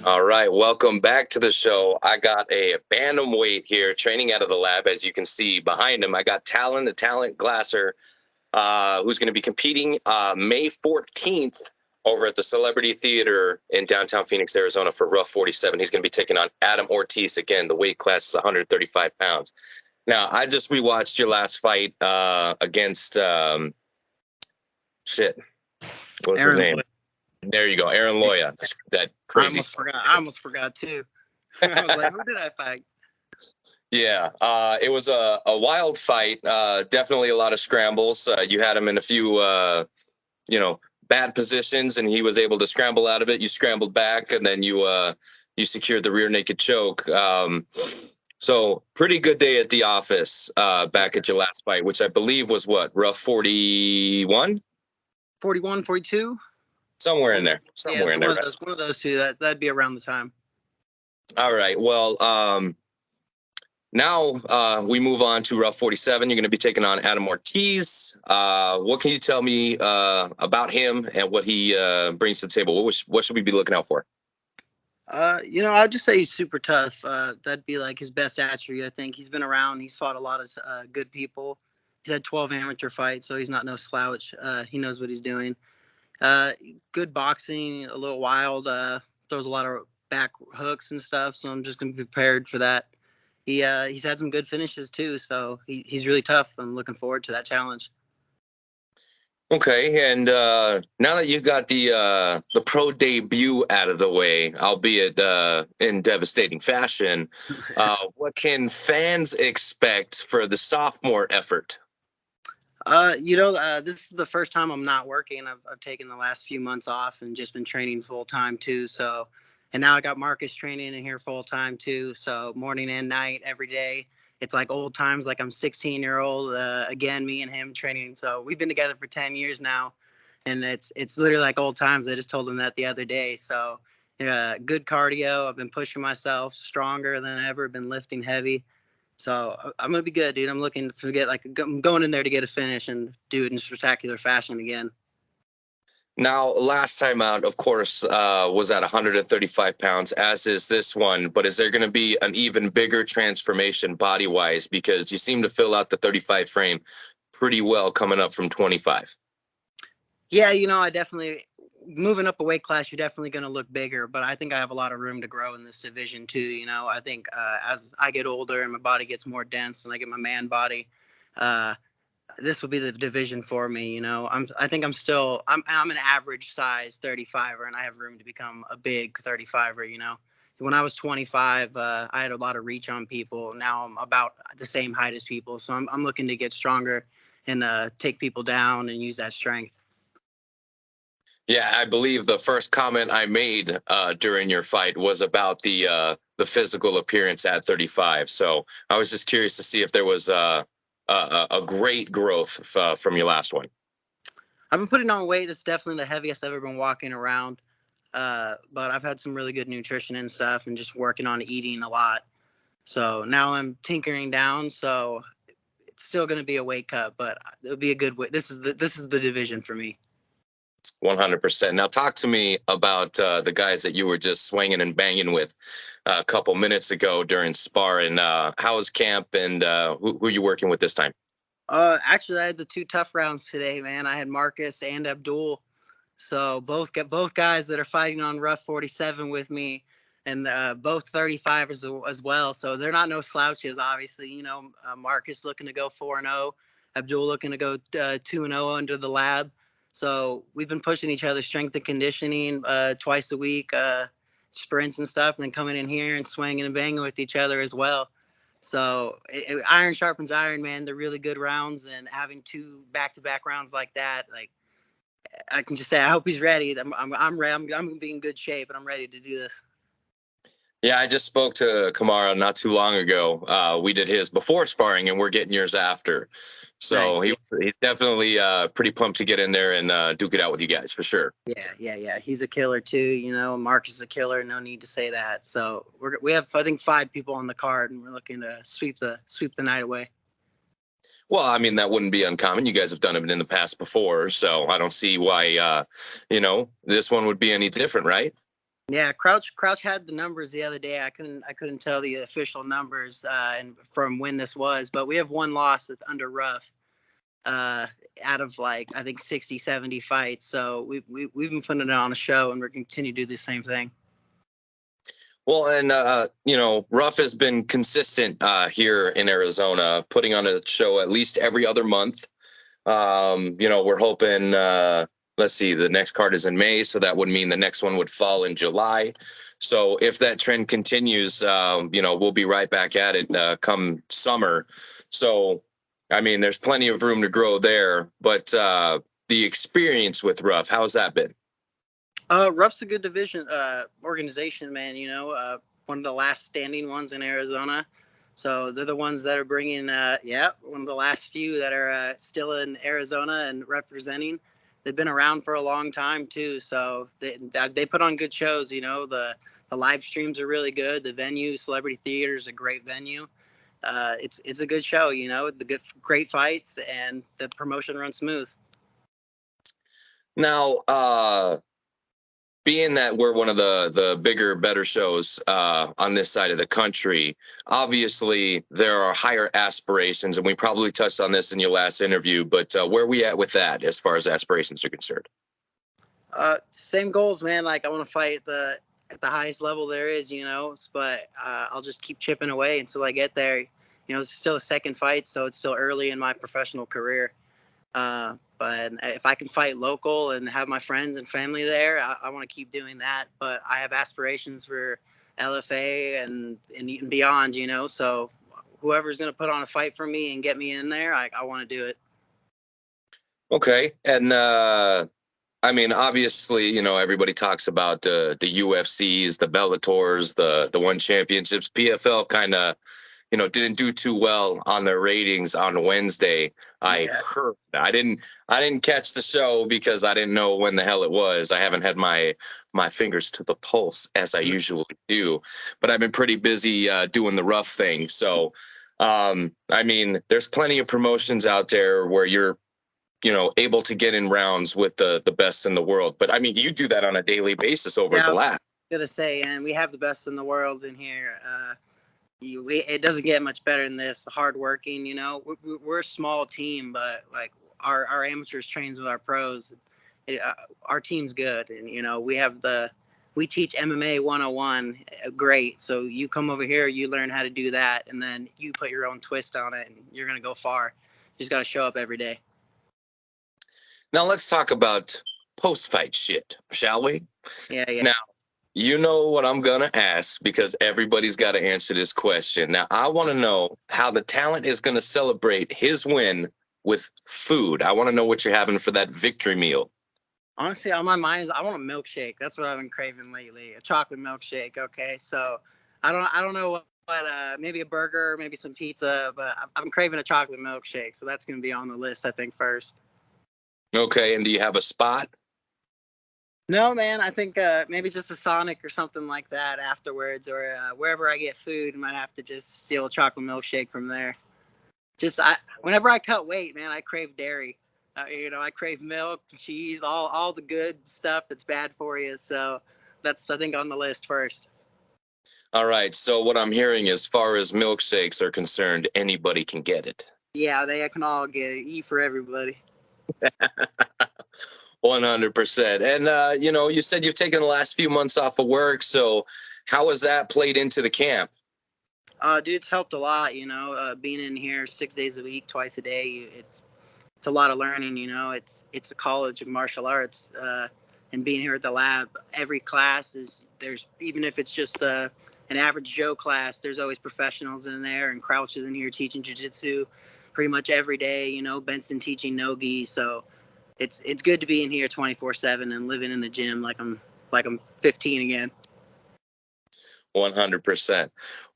All right, welcome back to the show. I got a bantamweight here training out of the lab. As you can see behind him, I got Talon, the talent glasser, who's going to be competing May 14th over at the Celebrity Theater in downtown Phoenix, Arizona for RUF 47. He's going to be taking on Adam Ortiz. Again, the weight class is 135 pounds. Now, I just rewatched your last fight against, what was his name? There you go, Aaron Loya. That crazy. I almost forgot too. I was like, who did I fight? Yeah, it was a wild fight. Definitely a lot of scrambles. You had him in a few, bad positions, and he was able to scramble out of it. You scrambled back, and then you secured the rear naked choke. So pretty good day at the office back at your last fight, which I believe was what, RUF 41? 41, 42? Somewhere in there. Somewhere in there. One of those two. That'd be around the time. All right. Well, now we move on to RUF 47. You're going to be taking on Adam Ortiz. What can you tell me about him and what he brings to the table? What should we be looking out for? I'd just say he's super tough. That'd be like his best attribute. I think he's been around. He's fought a lot of good people. He's had 12 amateur fights, so he's not no slouch. He knows what he's doing. Good boxing, a little wild, throws a lot of back hooks and stuff, so I'm just going to be prepared for that. He's had some good finishes too, so he's really tough. I'm looking forward to that challenge. Okay, and now that you got the pro debut out of the way, albeit in devastating fashion, what can fans expect for the sophomore effort? This is the first time I'm not working. I've taken the last few months off and just been training full time too. So, and now I got Marcus training in here full time too. So morning and night, every day. It's like old times, like I'm 16-year-old, again, me and him training. So we've been together for 10 years now, and it's literally like old times. I just told him that the other day. So good cardio. I've been pushing myself stronger than ever, been lifting heavy. So I'm going to be good, dude. I'm looking to get I'm going in there to get a finish and do it in spectacular fashion again. Now, last time out, of course, was at 135 pounds, as is this one. But is there going to be an even bigger transformation body-wise? Because you seem to fill out the 35 frame pretty well coming up from 25. Yeah, I definitely, moving up a weight class, you're definitely going to look bigger. But I think I have a lot of room to grow in this division too. I think as I get older and my body gets more dense and I get my man body, this will be the division for me. I think I'm an average size 35er, and I have room to become a big 35er. When I was 25, I had a lot of reach on people. Now I'm about the same height as people, so I'm looking to get stronger and take people down and use that strength. Yeah, I believe the first comment I made during your fight was about the physical appearance at 35. So I was just curious to see if there was a great growth from your last one. I've been putting on weight. It's definitely the heaviest I've ever been walking around. But I've had some really good nutrition and stuff and just working on eating a lot. So now I'm tinkering down. So it's still going to be a weight cut, but it'll be a good weight. This is the division for me. 100%. Now talk to me about the guys that you were just swinging and banging with a couple minutes ago during sparring. How was camp, and who are you working with this time? Actually, I had the two tough rounds today, man. I had Marcus and Abdul. So both guys that are fighting on RUF 47 with me, and both 35ers as well. So they're not no slouches, obviously. Marcus looking to go 4-0, Abdul looking to go 2-0 under the lab. So we've been pushing each other strength and conditioning twice a week, sprints and stuff, and then coming in here and swinging and banging with each other as well. So iron sharpens iron, man. They're really good rounds, and having two back-to-back rounds like that, like I can just say, I hope he's ready. I'm ready. I'm gonna be in good shape, and I'm ready to do this. Yeah, I just spoke to Kamara not too long ago. We did his before sparring, and we're getting yours after. So nice. He's definitely pretty pumped to get in there and duke it out with you guys for sure. Yeah. He's a killer too. Mark is a killer. No need to say that. So we have, I think, 5 people on the card, and we're looking to sweep the night away. Well, I mean, that wouldn't be uncommon. You guys have done it in the past before, so I don't see why this one would be any different, right? Yeah, Crouch had the numbers the other day. I couldn't tell the official numbers and from when this was, but we have one loss under RUF out of like I think 60, 70 fights. So we've been putting it on a show, and we're going to continue to do the same thing. Well, and RUF has been consistent here in Arizona, putting on a show at least every other month. We're hoping. Let's see, the next card is in May, so that would mean the next one would fall in July. So if that trend continues, we'll be right back at it come summer. So, I mean, there's plenty of room to grow there. But the experience with RUF, how's that been? RUF's a good division organization, man. One of the last standing ones in Arizona. So they're the ones that are bringing, one of the last few that are still in Arizona and representing. They've been around for a long time too, so they put on good shows. The live streams are really good. The venue, Celebrity Theater, is a great venue. It's a good show. Great fights, and the promotion runs smooth. Now, being that we're one of the bigger, better shows on this side of the country, obviously there are higher aspirations, and we probably touched on this in your last interview, but where are we at with that as far as aspirations are concerned? Same goals, man. Like I want to fight at the highest level there is, but I'll just keep chipping away until I get there. It's still a second fight, so it's still early in my professional career. But if I can fight local and have my friends and family there, I want to keep doing that. But I have aspirations for LFA and beyond, so whoever's going to put on a fight for me and get me in there, I want to do it. Okay. And I mean, obviously, everybody talks about the UFCs, the Bellators, the One Championships. PFL kind of didn't do too well on their ratings on Wednesday. I heard. I didn't catch the show because I didn't know when the hell it was. I haven't had my fingers to the pulse as I usually do, but I've been pretty busy doing the RUF thing. So, I mean, there's plenty of promotions out there where you're able to get in rounds with the best in the world. But I mean, you do that on a daily basis over at the lab. Gonna say, and we have the best in the world in here. It doesn't get much better than this. Hardworking, we're a small team, but like our amateurs trains with our pros. Our team's good, and we teach MMA 101 great. So you come over here, you learn how to do that, and then you put your own twist on it, and you're gonna go far. You just gotta show up every day. Now let's talk about post-fight shit, shall we? Yeah. Now, you know what I'm going to ask because everybody's got to answer this question. Now, I want to know how the Talent is going to celebrate his win with food. I want to know what you're having for that victory meal. Honestly, on my mind, I want a milkshake. That's what I've been craving lately, a chocolate milkshake. Okay, so I don't know what maybe a burger, maybe some pizza, but I'm craving a chocolate milkshake. So that's going to be on the list, I think, first. Okay, and do you have a spot? No, man. I think maybe just a Sonic or something like that afterwards, or wherever I get food, I might have to just steal a chocolate milkshake from there. Whenever I cut weight, man, I crave dairy. I crave milk, cheese, all the good stuff that's bad for you. So that's, I think, on the list first. All right. So what I'm hearing, as far as milkshakes are concerned, anybody can get it. Yeah, they can all get it. E for everybody. 100%. And, you said you've taken the last few months off of work. So how has that played into the camp? Dude, it's helped a lot, being in here 6 days a week, twice a day. It's a lot of learning, it's a college of martial arts. And being here at the lab, every class even if it's just an average Joe class, there's always professionals in there, and Crouch is in here teaching jiu-jitsu pretty much every day, Benson teaching no-gi. So it's good to be in here 24/7 and living in the gym like I'm 15 again. 100%.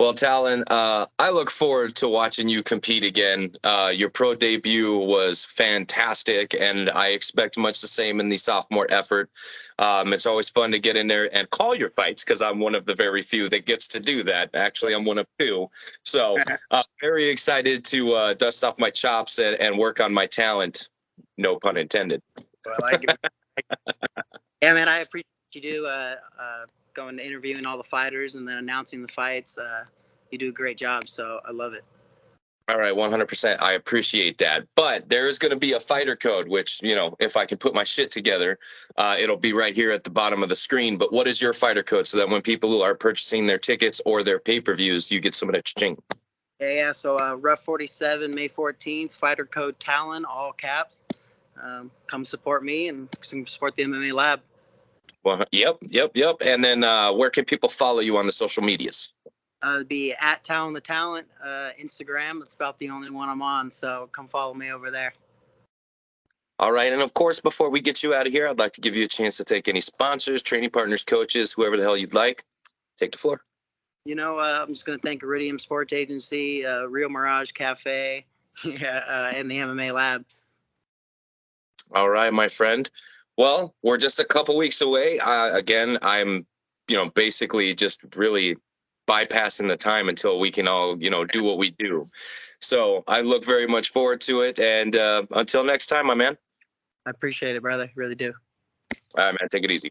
Well, Talon, I look forward to watching you compete again. Your pro debut was fantastic, and I expect much the same in the sophomore effort. It's always fun to get in there and call your fights because I'm one of the very few that gets to do that. Actually, I'm one of two. So very excited to dust off my chops and work on my talent. No pun intended. Well, yeah, man, I appreciate you do. going to interviewing all the fighters and then announcing the fights. You do a great job, so I love it. All right, 100%. I appreciate that. But there is going to be a fighter code, which, you know, if I can put my shit together, it'll be right here at the bottom of the screen. But what is your fighter code so that when people are purchasing their tickets or their pay-per-views, you get some of that ching? Yeah. So RUF 47, May 14th, fighter code Talon, all caps. Come support me and support the MMA Lab. Well, yep. And then where can people follow you on the social medias? It'd be at Talon the Talent, Instagram. It's about the only one I'm on, so come follow me over there. All right. And of course, before we get you out of here, I'd like to give you a chance to take any sponsors, training partners, coaches, whoever the hell you'd like. Take the floor. You know, I'm just going to thank Iridium Sports Agency, Real Mirage Cafe, and the MMA Lab. All right, my friend. Well, we're just a couple weeks away. Again, I'm, you know, basically just really bypassing the time until we can all, you know, do what we do. So I look very much forward to it. And until next time, my man. I appreciate it, brother. Really do. All right, man. Take it easy.